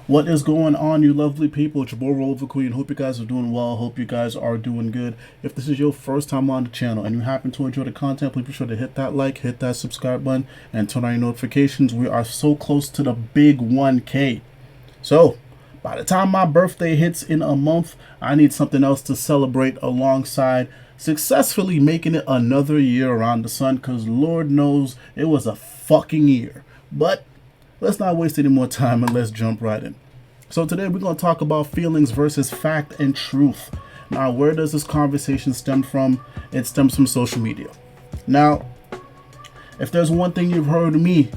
What is going on, you lovely people? It's your boy Roliver Queen. Hope you guys are doing well. Hope you guys are doing good. If this is your first time on the channel and you happen to enjoy the content, please be sure to hit that like, hit that subscribe button, and turn on your notifications. We are so close to the big 1K. So, by the time my birthday hits in a month, I need something else to celebrate alongside successfully making it another year around the sun, because Lord knows it was a fucking year. But let's not waste any more time and let's jump right in. So today we're going to talk about feelings versus fact and truth. Now, where does this conversation stem from? It stems from social media. Now, if there's one thing you've heard me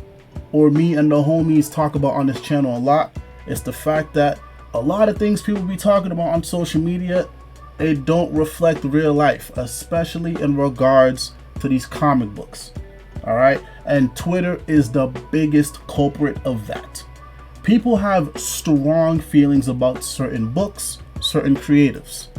or me and the homies talk about on this channel a lot, it's the fact that a lot of things people be talking about on social media, they don't reflect real life, especially in regards to these comic books. All right, and Twitter is the biggest culprit of that. People have strong feelings about certain books, certain creatives.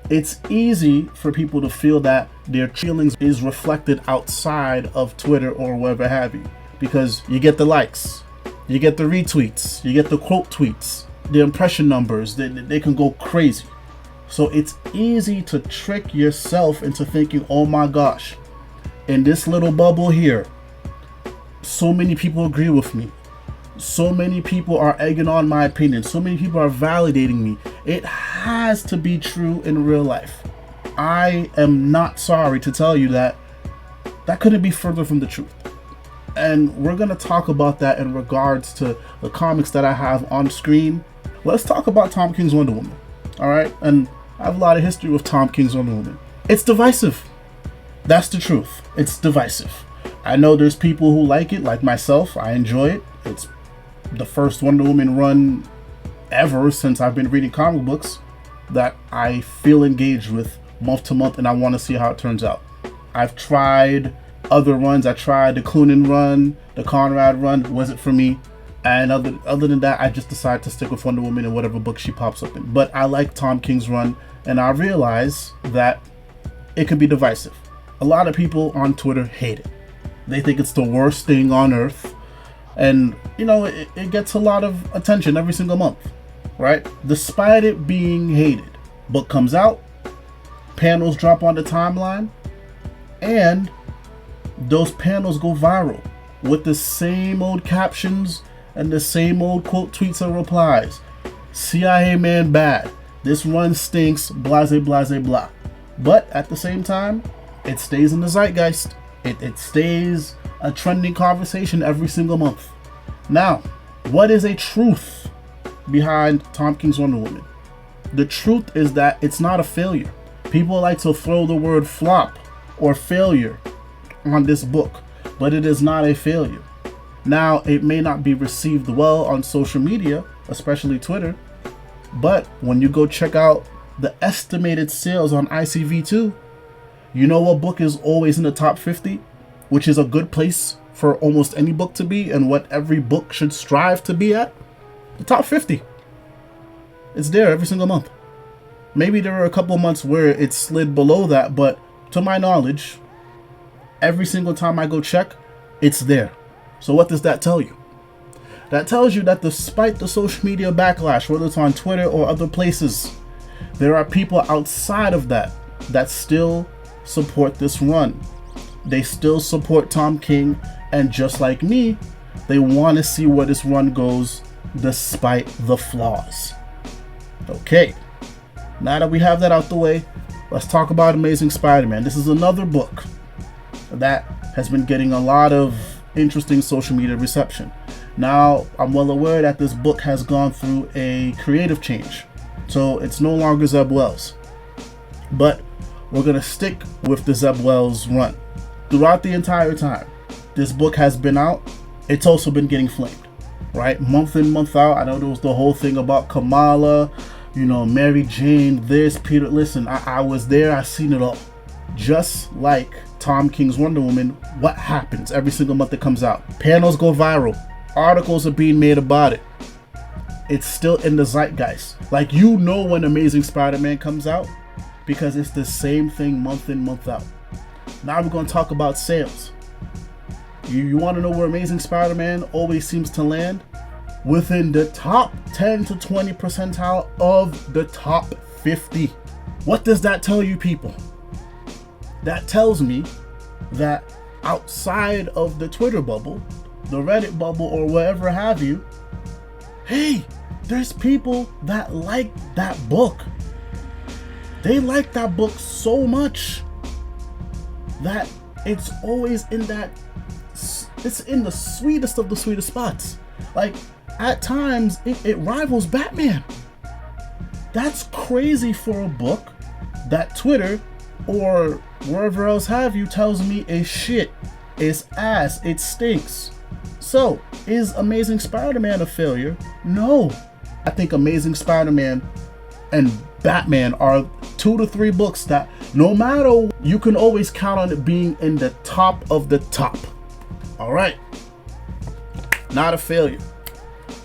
It's easy for people to feel that their feelings is reflected outside of Twitter or wherever have you, because you get the likes, you get the retweets, you get the quote tweets, the impression numbers, they can go crazy. So it's easy to trick yourself into thinking, oh my gosh, in this little bubble here, so many people agree with me. So many people are egging on my opinion. So many people are validating me. It has to be true in real life. I am not sorry to tell you that couldn't be further from the truth. And we're going to talk about that in regards to the comics that I have on screen. Let's talk about Tom King's Wonder Woman. All right. And I have a lot of history with Tom King's Wonder Woman. It's divisive. That's the truth. It's divisive. I know there's people who like it, like myself. I enjoy it. It's the first Wonder Woman run ever since I've been reading comic books that I feel engaged with month to month, and I want to see how it turns out. I've tried other runs. I tried the Cloonan run, the Conrad run. Wasn't for me. And other than that, I just decided to stick with Wonder Woman in whatever book she pops up in. But I like Tom King's run, and I realize that it can be divisive. A lot of people on Twitter hate it. They think it's the worst thing on earth. And, you know, it gets a lot of attention every single month, right? Despite it being hated. Book comes out, panels drop on the timeline, and those panels go viral with the same old captions and the same old quote tweets and replies. CIA man bad. This run stinks, blase, blase, blah. But at the same time, it stays in the zeitgeist. It stays a trending conversation every single month. Now, what is a truth behind Tom King's Wonder Woman? The truth is that it's not a failure. People like to throw the word flop or failure on this book, but it is not a failure. Now, it may not be received well on social media, especially Twitter, but when you go check out the estimated sales on ICV2, you know what book is always in the top 50, which is a good place for almost any book to be, and what every book should strive to be at? The top 50. It's there every single month. Maybe there are a couple months where it slid below that, but to my knowledge, every single time I go check, it's there. So what does that tell you? That tells you that despite the social media backlash, whether it's on Twitter or other places, there are people outside of that still support this run. They still support Tom King, and just like me, they want to see where this run goes despite the flaws. Okay, now that we have that out the way, let's talk about Amazing Spider-Man. This is another book that has been getting a lot of interesting social media reception. Now, I'm well aware that this book has gone through a creative change, so it's no longer Zeb Wells. But we're going to stick with the Zeb Wells run. Throughout the entire time this book has been out, it's also been getting flamed, right? Month in, month out. I know there was the whole thing about Kamala, you know, Mary Jane, this, Peter. Listen, I was there. I seen it all. Just like Tom King's Wonder Woman, what happens every single month that comes out? Panels go viral. Articles are being made about it. It's still in the zeitgeist. Like, you know when Amazing Spider-Man comes out, because it's the same thing month in, month out. Now we're going to talk about sales. You want to know where Amazing Spider-Man always seems to land? within the top 10 to 20 percentile of the top 50. What does that tell you, people? That tells me that outside of the Twitter bubble, the Reddit bubble, or whatever have you, hey, there's people that like that book. They like that book so much that it's always in that, it's in the sweetest of the sweetest spots. Like, at times, it rivals Batman. That's crazy for a book that Twitter or wherever else have you tells me is shit, is ass, it stinks. So, is Amazing Spider-Man a failure? No. I think Amazing Spider-Man and Batman are 2 to 3 books that no matter, you can always count on it being in the top of the top. All right, not a failure.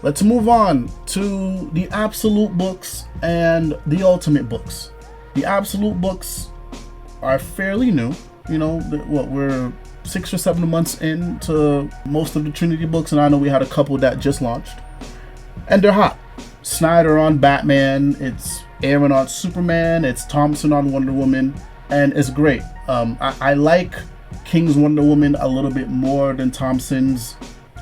Let's move on to the Absolute books and the Ultimate books. The Absolute books are fairly new. You know, we're 6 or 7 months into most of the Trinity books, and I know we had a couple that just launched, and they're hot. Snyder on Batman, it's Aaron on Superman, it's Thompson on Wonder Woman, and it's great. I like King's Wonder Woman a little bit more than Thompson's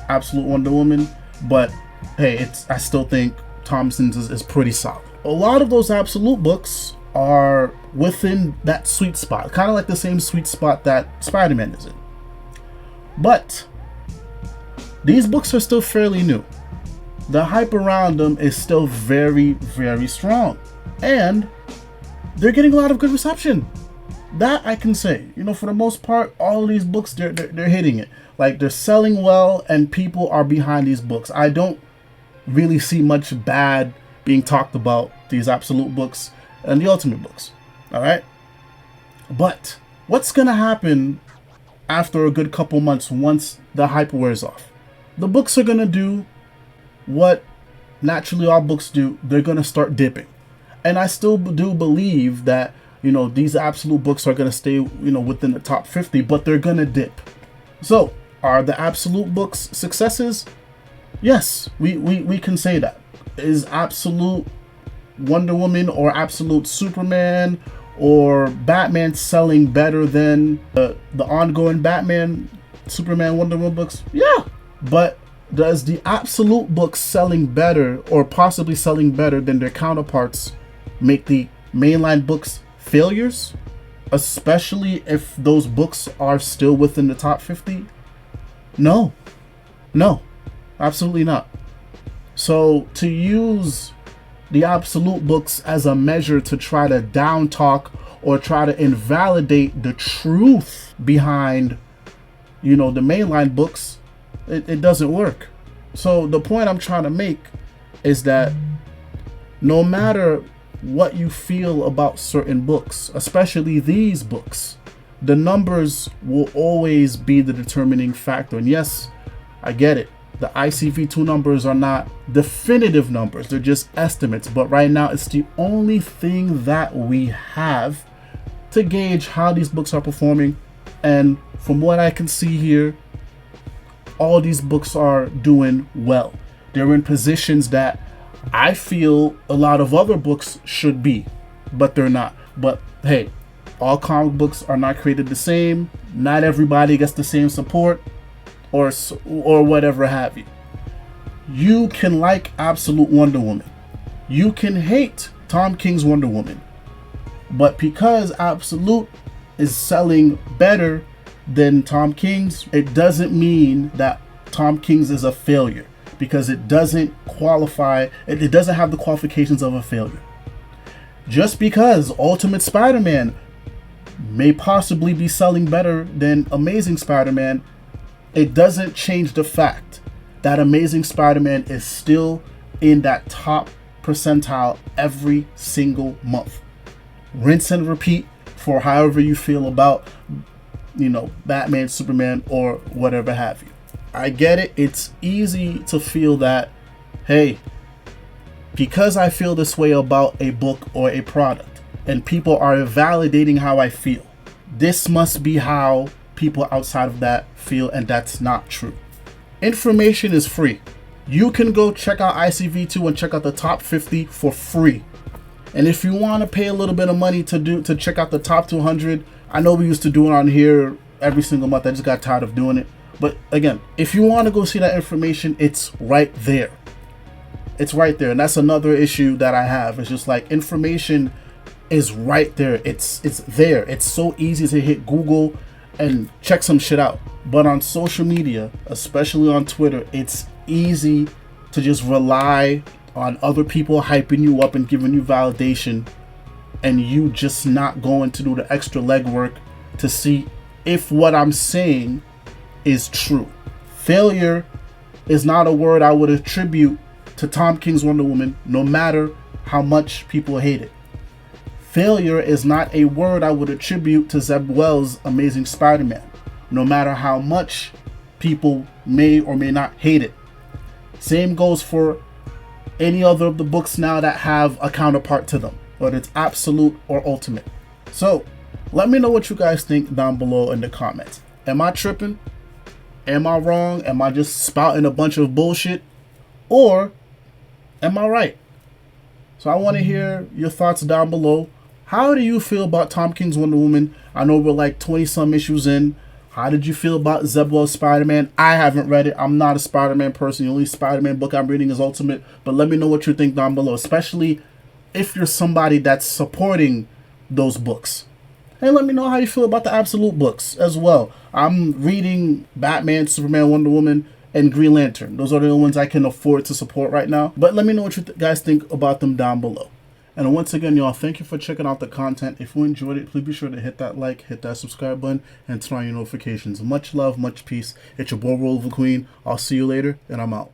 Absolute Wonder Woman, but hey, I still think Thompson's is pretty solid. A lot of those Absolute books are within that sweet spot, kind of like the same sweet spot that Spider-Man is in. But these books are still fairly new. The hype around them is still very, very strong, and they're getting a lot of good reception. That I can say. You know, for the most part, all of these books, they're hitting it. Like, they're selling well, and people are behind these books. I don't really see much bad being talked about these Absolute books and the Ultimate books. All right, but what's gonna happen after a good couple months once the hype wears off? The books are gonna do what naturally all books do. They're gonna start dipping, and I still do believe that, you know, these Absolute books are gonna stay, you know, within the top 50, but they're gonna dip. So, are the Absolute books successes? Yes, we can say that. Is Absolute Wonder Woman or Absolute Superman or Batman selling better than the ongoing Batman, Superman, Wonder Woman books? Yeah, but does the Absolute books selling better or possibly selling better than their counterparts make the mainline books failures, especially if those books are still within the top 50? No, absolutely not. So to use the Absolute books as a measure to try to down talk or try to invalidate the truth behind, you know, the mainline books, it doesn't work. So the point I'm trying to make is that no matter what you feel about certain books, especially these books, the numbers will always be the determining factor. And yes, I get it. The ICV2 numbers are not definitive numbers. They're just estimates. But right now, it's the only thing that we have to gauge how these books are performing. And from what I can see here, all these books are doing well. They're in positions that I feel a lot of other books should be, but they're not. But hey, all comic books are not created the same. Not everybody gets the same support or whatever have you. You can like Absolute Wonder Woman. You can hate Tom King's Wonder Woman. But because Absolute is selling better than Tom King's, it doesn't mean that Tom King's is a failure, because it doesn't qualify, it doesn't have the qualifications of a failure. Just because Ultimate Spider-Man may possibly be selling better than Amazing Spider-Man, it doesn't change the fact that Amazing Spider-Man is still in that top percentile every single month. Rinse and repeat for however you feel about, you know, Batman, Superman, or whatever have you. I get it. It's easy to feel that, hey, because I feel this way about a book or a product, and people are validating how I feel, this must be how people outside of that feel, and that's not true. Information is free. You can go check out ICV2 and check out the top 50 for free. And if you want to pay a little bit of money to check out the top 200, I know we used to do it on here every single month. I just got tired of doing it. But again, if you want to go see that information, it's right there. It's right there. And that's another issue that I have. It's just like information is right there. It's there. It's so easy to hit Google and check some shit out. But on social media, especially on Twitter, it's easy to just rely on other people hyping you up and giving you validation, and you just not going to do the extra legwork to see if what I'm saying is true. Failure is not a word I would attribute to Tom King's Wonder Woman, no matter how much people hate it. Failure is not a word I would attribute to Zeb Wells' Amazing Spider-Man, no matter how much people may or may not hate it. Same goes for any other of the books now that have a counterpart to them, whether it's absolute or ultimate. So let me know what you guys think down below in the comments. Am I tripping? Am I wrong? Am I just spouting a bunch of bullshit? Or am I right? So I want to hear your thoughts down below. How do you feel about Tom King's Wonder Woman? I know we're like 20 some issues in. How did you feel about Zeb Wells' Spider-Man? I haven't read it. I'm not a Spider-Man person. The only Spider-Man book I'm reading is Ultimate. But let me know what you think down below, especially if you're somebody that's supporting those books. And let me know how you feel about the Absolute books as well. I'm reading Batman, Superman, Wonder Woman, and Green Lantern. Those are the only ones I can afford to support right now. But let me know what you guys think about them down below. And once again, y'all, thank you for checking out the content. If you enjoyed it, please be sure to hit that like, hit that subscribe button, and turn on your notifications. Much love, much peace. It's your boy, Roliver Queen. I'll see you later, and I'm out.